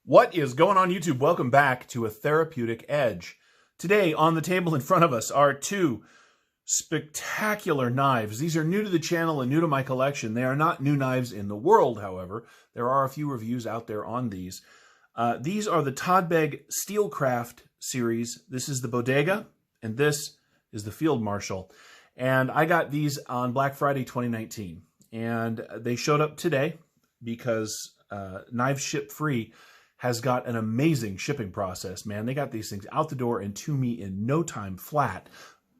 What is going on, YouTube? Welcome back to A Therapeutic Edge. Today on the table in front of us are two spectacular knives. These are new to the channel and new to my collection. They are not new knives in the world, however. There are a few reviews out there on these. These are the Todd Begg Steelcraft series. This is the Bodega, and this is the Field Marshal. And I got these on Black Friday 2019. And they showed up today because Knives Ship Free has got an amazing shipping process, man. They got these things out the door and to me in no time flat,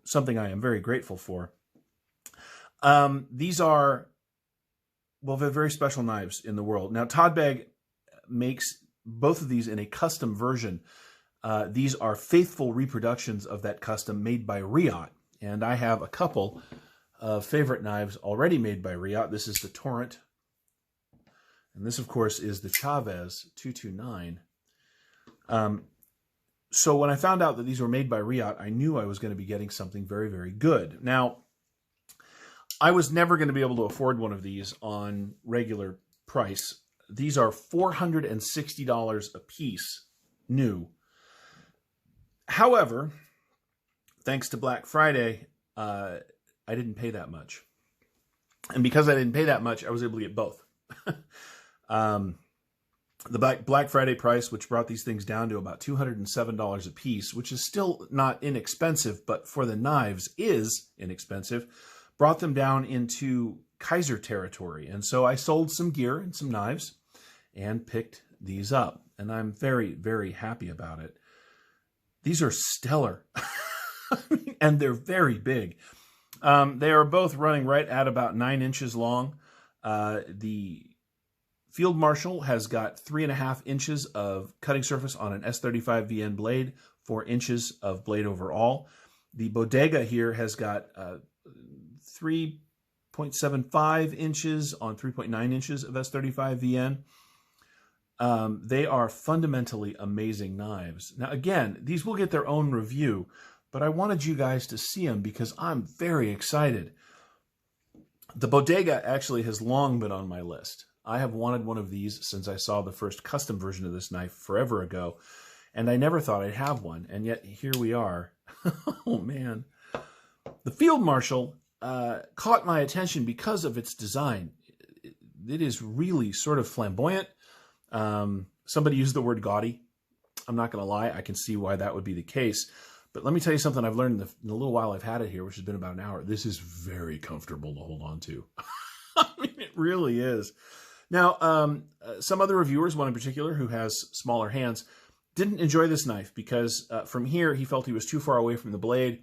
something I am very grateful for. These are, well, they're very special knives in the world. Now, Todd Begg makes both of these in a custom version. These are faithful reproductions of that custom made by Riot, and I have a couple of favorite knives already made by Riot. This is the Torrent. And this, of course, is the Chavez 229. So when I found out that these were made by Riot, I knew I was going to be getting something very, very good. Now, I was never going to be able to afford one of these on regular price. These are $460 a piece, new. However, thanks to Black Friday, I didn't pay that much. And because I didn't pay that much, I was able to get both. The Black Friday price, which brought these things down to about $207 a piece, which is still not inexpensive, but for the knives is inexpensive, brought them down into Kaiser territory. And so I sold some gear and some knives and picked these up. And I'm very, very happy about it. These are stellar. And they're very big. They are both running right at about 9 inches long. The Field Marshal has got 3.5 inches of cutting surface on an S35 VN blade, 4 inches of blade overall. The Bodega here has got 3.75 inches on 3.9 inches of S35 VN. They are fundamentally amazing knives. Now, again, these will get their own review, but I wanted you guys to see them because I'm very excited. The Bodega actually has long been on my list. I have wanted one of these since I saw the first custom version of this knife forever ago, and I never thought I'd have one, and yet here we are. Oh, man. The Field Marshal caught my attention because of its design. It is really sort of flamboyant. Somebody used the word gaudy. I'm not going to lie. I can see why that would be the case. But let me tell you something I've learned in the little while I've had it here, which has been about an hour. This is very comfortable to hold on to. I mean, it really is. Now, some other reviewers, one in particular who has smaller hands, didn't enjoy this knife because from here he felt he was too far away from the blade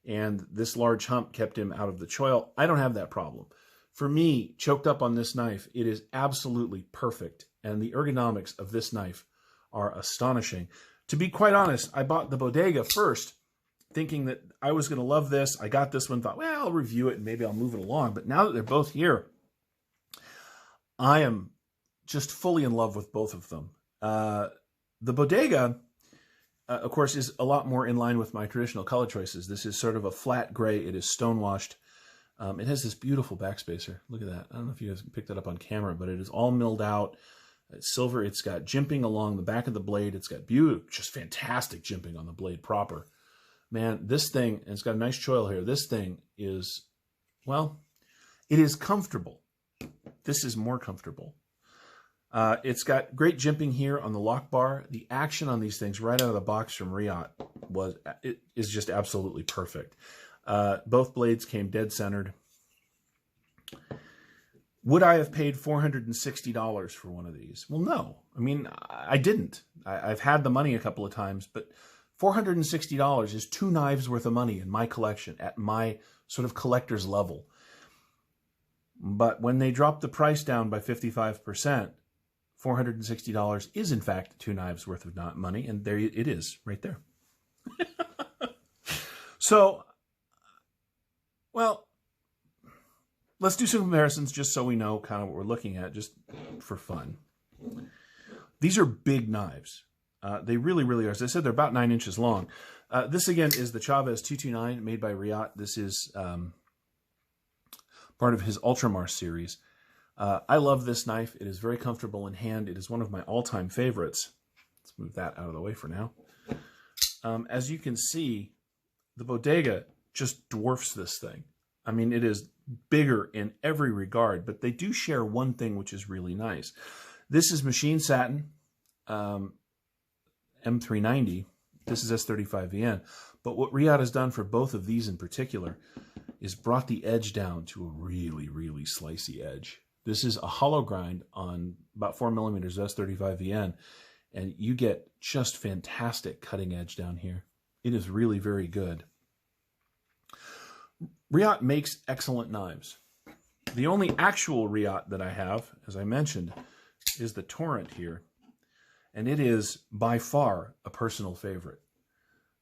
and this large hump kept him out of the choil. I don't have that problem. For me, choked up on this knife, it is absolutely perfect, and the ergonomics of this knife are astonishing. To be quite honest, I bought the Bodega first, thinking that I was going to love this. I got this one, thought, well, I'll review it and maybe I'll move it along. But now that they're both here, I am just fully in love with both of them. The Bodega, of course, is a lot more in line with my traditional color choices. This is sort of a flat gray. It is stonewashed. It has this beautiful backspacer. Look at that. I don't know if you guys picked that up on camera, but it is all milled out. It's silver. It's got jimping along the back of the blade. It's got just fantastic jimping on the blade proper. Man, this thing, and it's got a nice choil here. This thing is, well, it is comfortable. This is more comfortable. It's got great jimping here on the lock bar. The action on these things right out of the box from Riot is just absolutely perfect. Both blades came dead centered. Would I have paid $460 for one of these? Well, no. I mean, I didn't. I've had the money a couple of times, but $460 is 2 knives worth of money in my collection at my sort of collector's level. But when they dropped the price down by 55%, $460 is in fact 2 knives worth of money, and there it is, right there. So, well, let's do some comparisons just so we know kind of what we're looking at, just for fun. These are big knives. They really, really are. As I said, they're about 9 inches long. This, again, is the Chavez 229 made by Riot. This is part of his Ultramar series. I love this knife. It is very comfortable in hand. It is one of my all-time favorites. Let's move that out of the way for now. As you can see, the Bodega just dwarfs this thing. I mean, it is bigger in every regard, but they do share one thing which is really nice. This is machine satin M390. This is S35VN. But what Riyadh has done for both of these in particular is brought the edge down to a really, really slicey edge. This is a hollow grind on about 4 millimeters S35VN, and you get just fantastic cutting edge down here. It is really very good. Riyadh makes excellent knives. The only actual Riyadh that I have, as I mentioned, is the Torrent here, and it is by far a personal favorite.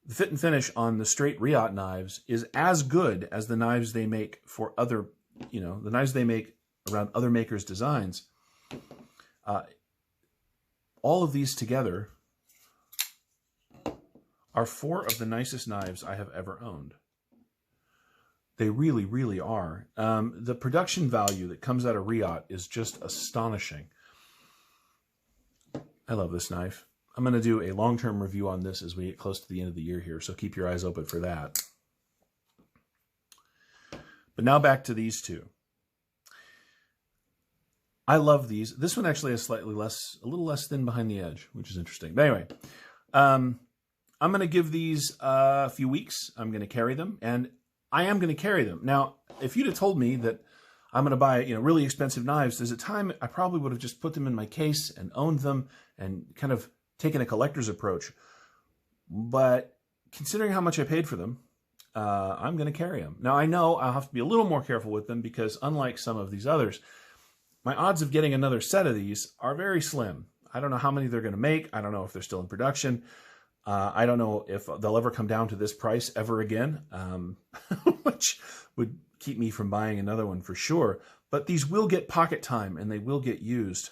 The fit and finish on the straight Riyadh knives is as good as the knives they make for other, the knives they make around other makers' designs. All of these together are 4 of the nicest knives I have ever owned. They really, really are. The production value that comes out of Riyadh is just astonishing. I love this knife. I'm going to do a long-term review on this as we get close to the end of the year here, so keep your eyes open for that. But now back to these two. I love these. This one actually has a little less thin behind the edge, which is interesting. But anyway, I'm going to give these a few weeks. I'm going to carry them, and I am going to carry them. Now, if you'd have told me that I'm going to buy, really expensive knives, there's a time I probably would have just put them in my case and owned them and kind of taken a collector's approach. But considering how much I paid for them, I'm going to carry them. Now, I know I'll have to be a little more careful with them because unlike some of these others, my odds of getting another set of these are very slim. I don't know how many they're going to make. I don't know if they're still in production. I don't know if they'll ever come down to this price ever again, which would keep me from buying another one for sure. But these will get pocket time and they will get used.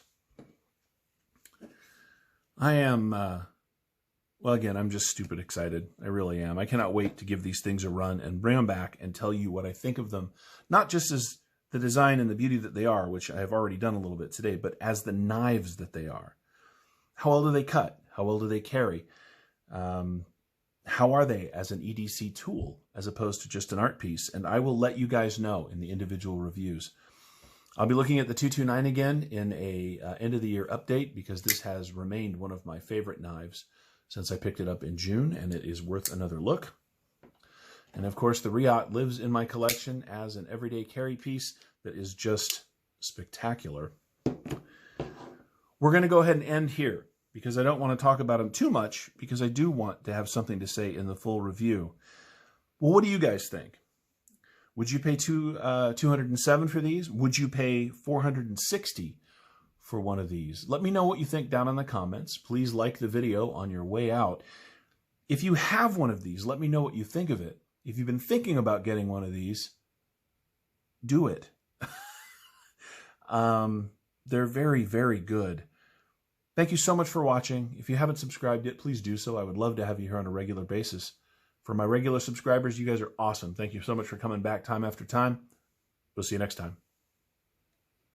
I am, well, again, I'm just stupid excited. I really am. I cannot wait to give these things a run and bring them back and tell you what I think of them, not just as the design and the beauty that they are, which I have already done a little bit today, but as the knives that they are. How well do they cut? How well do they carry? How are they as an EDC tool as opposed to just an art piece? And I will let you guys know in the individual reviews. I'll be looking at the 229 again in a end of the year update because this has remained one of my favorite knives since I picked it up in June, and it is worth another look. And of course, the Riyadh lives in my collection as an everyday carry piece that is just spectacular. We're going to go ahead and end here because I don't want to talk about them too much because I do want to have something to say in the full review. Well, what do you guys think? Would you pay $207 for these? Would you pay $460 for one of these? Let me know what you think down in the comments. Please like the video on your way out. If you have one of these, let me know what you think of it. If you've been thinking about getting one of these, do it. They're very, very good. Thank you so much for watching. If you haven't subscribed yet, please do so. I would love to have you here on a regular basis. For my regular subscribers, you guys are awesome. Thank you so much for coming back time after time. We'll see you next time.